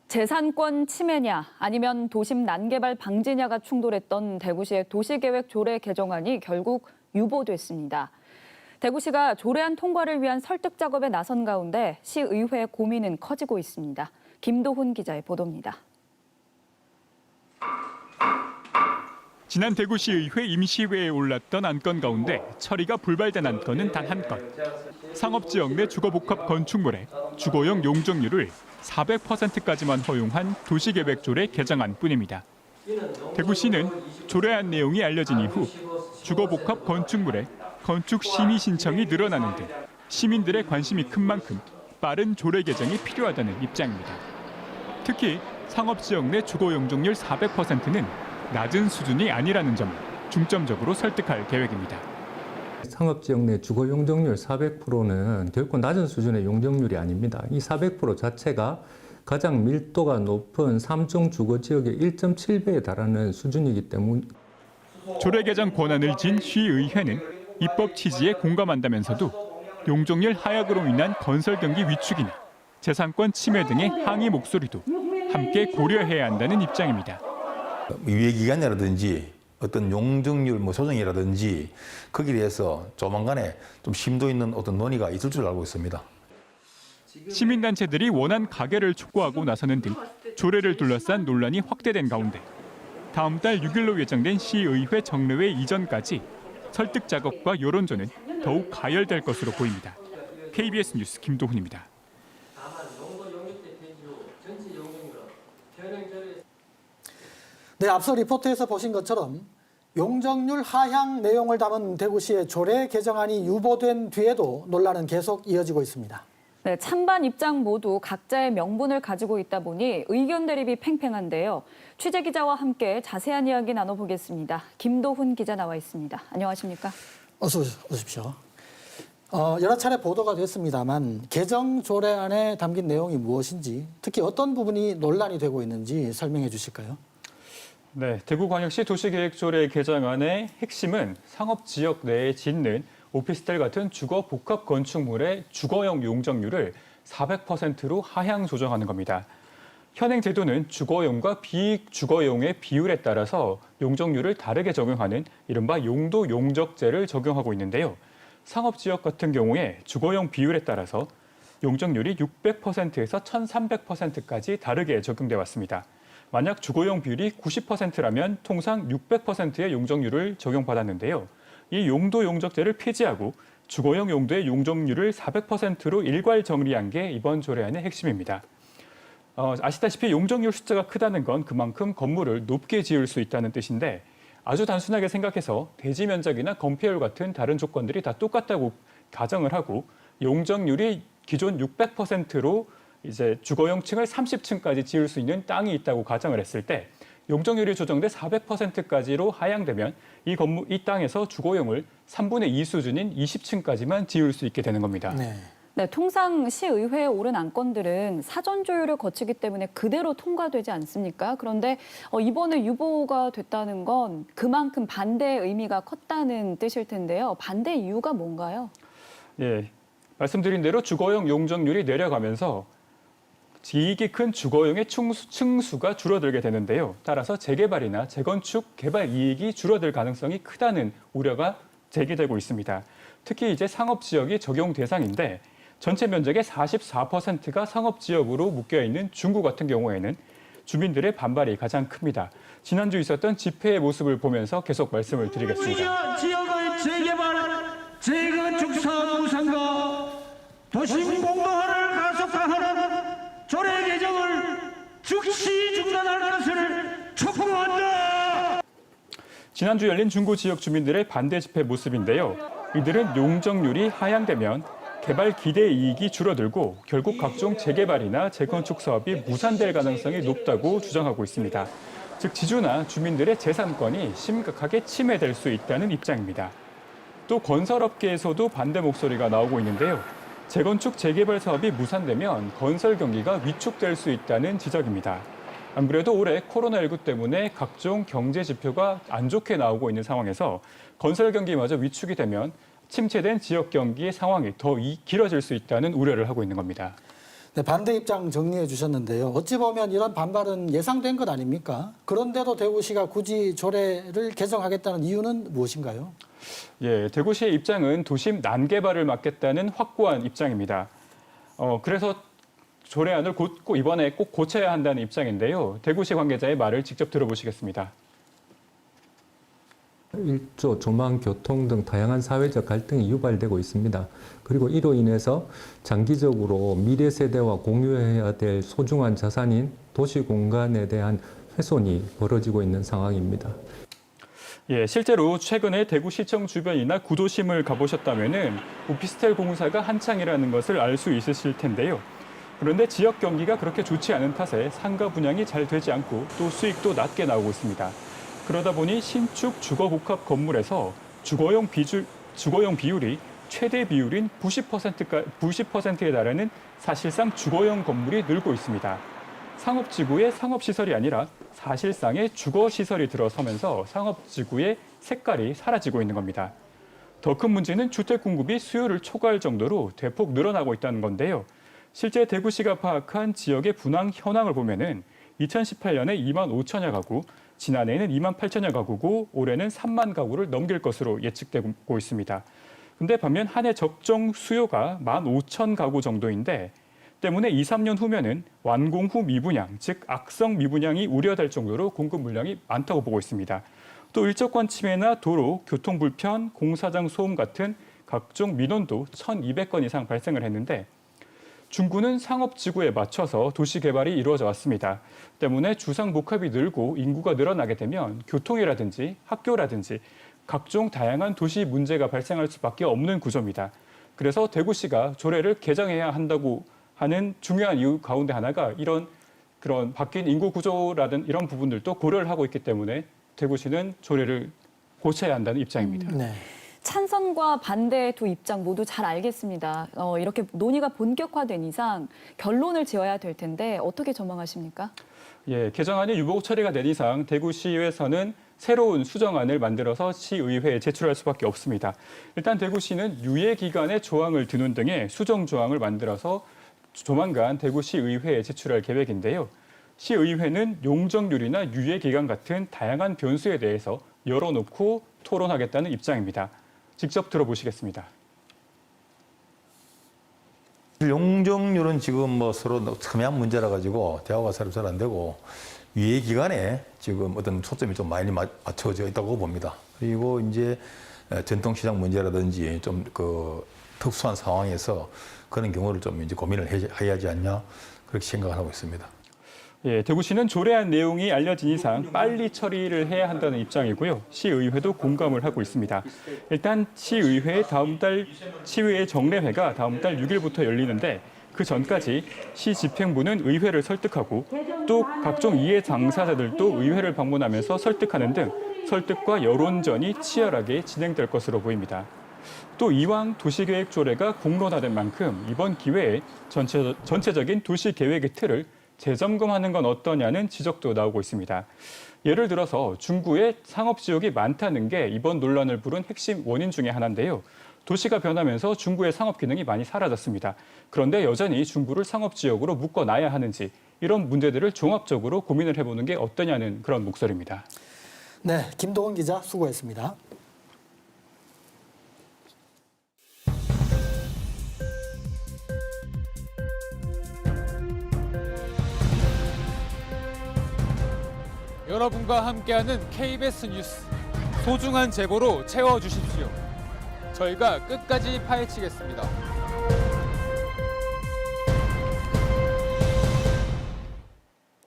재산권 침해냐 아니면 도심 난개발 방지냐가 충돌했던 대구시의 도시계획 조례 개정안이 결국 유보됐습니다. 대구시가 조례안 통과를 위한 설득 작업에 나선 가운데 시의회의 고민은 커지고 있습니다. 김도훈 기자의 보도입니다. 지난 대구시의회 임시회에 올랐던 안건 가운데 처리가 불발된 안건은 단 한 건. 상업지역 내 주거복합 건축물의 주거용 용적률을 400%까지만 허용한 도시계획조례 개정안뿐입니다. 대구시는 조례안 내용이 알려진 이후 주거복합 건축물의 건축 심의 신청이 늘어나는 등 시민들의 관심이 큰 만큼 빠른 조례 개정이 필요하다는 입장입니다. 특히 상업지역 내 주거용적률 400%는 낮은 수준이 아니라는 점을 중점적으로 설득할 계획입니다. 상업지역 내 주거 용적률 400%는 결코 낮은 수준의 용적률이 아닙니다. 이 400% 자체가 가장 밀도가 높은 3종 주거지역의 1.7배에 달하는 수준이기 때문에 조례 개정 권한을 쥔 시의회는 입법 취지에 공감한다면서도 용적률 하락으로 인한 건설 경기 위축이나 재산권 침해 등의 항의 목소리도 함께 고려해야 한다는 입장입니다. 유예기간이라든지 어떤 용적률 조정이라든지 거기에 대해서 조만간에 좀 심도 있는 어떤 논의가 있을 줄 알고 있습니다. 시민단체들이 원안 가결을 촉구하고 나서는 등 조례를 둘러싼 논란이 확대된 가운데 다음 달 6일로 예정된 시의회 정례회 이전까지 설득 작업과 여론조는 더욱 가열될 것으로 보입니다. KBS 뉴스 김도훈입니다. 네, 앞서 리포트에서 보신 것처럼 용적률 하향 내용을 담은 대구시의 조례 개정안이 유보된 뒤에도 논란은 계속 이어지고 있습니다. 네, 찬반 입장 모두 각자의 명분을 가지고 있다 보니 의견 대립이 팽팽한데요. 취재 기자와 함께 자세한 이야기 나눠보겠습니다. 김도훈 기자 나와 있습니다. 안녕하십니까? 어서 오십시오. 여러 차례 보도가 됐습니다만 개정 조례안에 담긴 내용이 무엇인지, 특히 어떤 부분이 논란이 되고 있는지 설명해 주실까요? 네, 대구광역시 도시계획조례 개정안의 핵심은 상업지역 내에 짓는 오피스텔 같은 주거 복합 건축물의 주거용 용적률을 400%로 하향 조정하는 겁니다. 현행 제도는 주거용과 비주거용의 비율에 따라서 용적률을 다르게 적용하는 이른바 용도 용적제를 적용하고 있는데요. 상업지역 같은 경우에 주거용 비율에 따라서 용적률이 600%에서 1300%까지 다르게 적용돼 왔습니다. 만약 주거용 비율이 90%라면 통상 600%의 용적률을 적용받았는데요. 이 용도 용적제를 폐지하고 주거용 용도의 용적률을 400%로 일괄 정리한 게 이번 조례안의 핵심입니다. 아시다시피 용적률 숫자가 크다는 건 그만큼 건물을 높게 지을 수 있다는 뜻인데 아주 단순하게 생각해서 대지 면적이나 건폐율 같은 다른 조건들이 다 똑같다고 가정을 하고 용적률이 기존 600%로 이제 주거용층을 30층까지 지을 수 있는 땅이 있다고 가정을 했을 때 용적률이 조정돼 400%까지로 하향되면 이 땅에서 주거용을 3분의 2 수준인 20층까지만 지을 수 있게 되는 겁니다. 네, 통상 시의회에 오른 안건들은 사전 조율을 거치기 때문에 그대로 통과되지 않습니까? 그런데 이번에 유보가 됐다는 건 그만큼 반대의 의미가 컸다는 뜻일 텐데요. 반대 이유가 뭔가요? 예, 말씀드린 대로 주거용 용적률이 내려가면서 이익이 큰 주거용의 층수가 줄어들게 되는데요. 따라서 재개발이나 재건축 개발 이익이 줄어들 가능성이 크다는 우려가 제기되고 있습니다. 특히 이제 상업지역이 적용 대상인데 전체 면적의 44%가 상업지역으로 묶여 있는 중구 같은 경우에는 주민들의 반발이 가장 큽니다. 지난주 있었던 집회의 모습을 보면서 계속 말씀을 드리겠습니다. 지역의 재개발, 재건축 사업 우선과 도심 공동화를 가속화하는 조례 개정을 즉시 중단할 것을 촉구한다. 지난주 열린 중구 지역 주민들의 반대 집회 모습인데요. 이들은 용적률이 하향되면 개발 기대 이익이 줄어들고 결국 각종 재개발이나 재건축 사업이 무산될 가능성이 높다고 주장하고 있습니다. 즉 지주나 주민들의 재산권이 심각하게 침해될 수 있다는 입장입니다. 또 건설업계에서도 반대 목소리가 나오고 있는데요. 재건축 재개발 사업이 무산되면 건설 경기가 위축될 수 있다는 지적입니다. 안 그래도 올해 코로나19 때문에 각종 경제 지표가 안 좋게 나오고 있는 상황에서 건설 경기마저 위축이 되면 침체된 지역 경기의 상황이 더 길어질 수 있다는 우려를 하고 있는 겁니다. 네, 반대 입장 정리해 주셨는데요. 어찌 보면 이런 반발은 예상된 것 아닙니까? 그런데도 대구시가 굳이 조례를 개정하겠다는 이유는 무엇인가요? 예, 대구시의 입장은 도심 난개발을 막겠다는 확고한 입장입니다. 그래서 조례안을 이번에 꼭 고쳐야 한다는 입장인데요. 대구시 관계자의 말을 직접 들어보시겠습니다. 일조, 조망, 교통 등 다양한 사회적 갈등이 유발되고 있습니다. 그리고 이로 인해서 장기적으로 미래 세대와 공유해야 될 소중한 자산인 도시 공간에 대한 훼손이 벌어지고 있는 상황입니다. 예, 실제로 최근에 대구시청 주변이나 구도심을 가보셨다면은 오피스텔 공사가 한창이라는 것을 알 수 있으실 텐데요. 그런데 지역 경기가 그렇게 좋지 않은 탓에 상가 분양이 잘 되지 않고 또 수익도 낮게 나오고 있습니다. 그러다 보니 신축 주거복합 건물에서 주거용 비율이 최대 비율인 90%에 달하는 사실상 주거용 건물이 늘고 있습니다. 상업지구에 상업시설이 아니라 사실상의 주거시설이 들어서면서 상업지구의 색깔이 사라지고 있는 겁니다. 더 큰 문제는 주택 공급이 수요를 초과할 정도로 대폭 늘어나고 있다는 건데요. 실제 대구시가 파악한 지역의 분양 현황을 보면은 2018년에 2만 5천여 가구, 지난해에는 2만 8천여 가구고 올해는 3만 가구를 넘길 것으로 예측되고 있습니다. 근데 반면 한 해 적정 수요가 1만 5천 가구 정도인데 때문에 2, 3년 후면은 완공 후 미분양, 즉 악성 미분양이 우려될 정도로 공급 물량이 많다고 보고 있습니다. 또 일조권 침해나 도로, 교통 불편, 공사장 소음 같은 각종 민원도 1,200건 이상 발생을 했는데 중구는 상업지구에 맞춰서 도시 개발이 이루어져 왔습니다. 때문에 주상복합이 늘고 인구가 늘어나게 되면 교통이라든지 학교라든지 각종 다양한 도시 문제가 발생할 수밖에 없는 구조입니다. 그래서 대구시가 조례를 개정해야 한다고 하는 중요한 이유 가운데 하나가 그런 바뀐 인구 구조라든 이런 부분들도 고려를 하고 있기 때문에 대구시는 조례를 고쳐야 한다는 입장입니다. 네. 찬성과 반대의 두 입장 모두 잘 알겠습니다. 이렇게 논의가 본격화된 이상 결론을 지어야 될 텐데 어떻게 전망하십니까? 예, 개정안이 유보 처리가 된 이상 대구시에서는 새로운 수정안을 만들어서 시의회에 제출할 수밖에 없습니다. 일단 대구시는 유예 기간에 조항을 두는 등의 수정 조항을 만들어서 조만간 대구시의회에 제출할 계획인데요. 시의회는 용적률이나 유예 기간 같은 다양한 변수에 대해서 열어놓고 토론하겠다는 입장입니다. 직접 들어보시겠습니다. 용적률은 지금 뭐 서로 첨예한 문제라 가지고 대화가 서로 잘 안 되고 유예 기간에 지금 어떤 초점이 좀 많이 맞춰져 있다고 봅니다. 그리고 이제 전통시장 문제라든지 좀 그 특수한 상황에서 그런 경우를 좀 이제 고민을 해야 하지 않냐 그렇게 생각을 하고 있습니다. 예, 대구시는 조례안 내용이 알려진 이상 빨리 처리를 해야 한다는 입장이고요. 시의회도 공감을 하고 있습니다. 일단 시의회 정례회가 다음 달 6일부터 열리는데 그 전까지 시 집행부는 의회를 설득하고 또 각종 이해 당사자들도 의회를 방문하면서 설득하는 등 설득과 여론전이 치열하게 진행될 것으로 보입니다. 또 이왕 도시계획 조례가 공론화된 만큼 이번 기회에 전체적인 도시계획의 틀을 재점검하는 건 어떠냐는 지적도 나오고 있습니다. 예를 들어서 중구에 상업지역이 많다는 게 이번 논란을 부른 핵심 원인 중에 하나인데요. 도시가 변하면서 중구의 상업 기능이 많이 사라졌습니다. 그런데 여전히 중구를 상업지역으로 묶어놔야 하는지 이런 문제들을 종합적으로 고민을 해보는 게 어떠냐는 그런 목소리입니다. 네, 김도원 기자 수고했습니다. 여러분과 함께하는 KBS 뉴스 소중한 제보로 채워주십시오. 저희가 끝까지 파헤치겠습니다.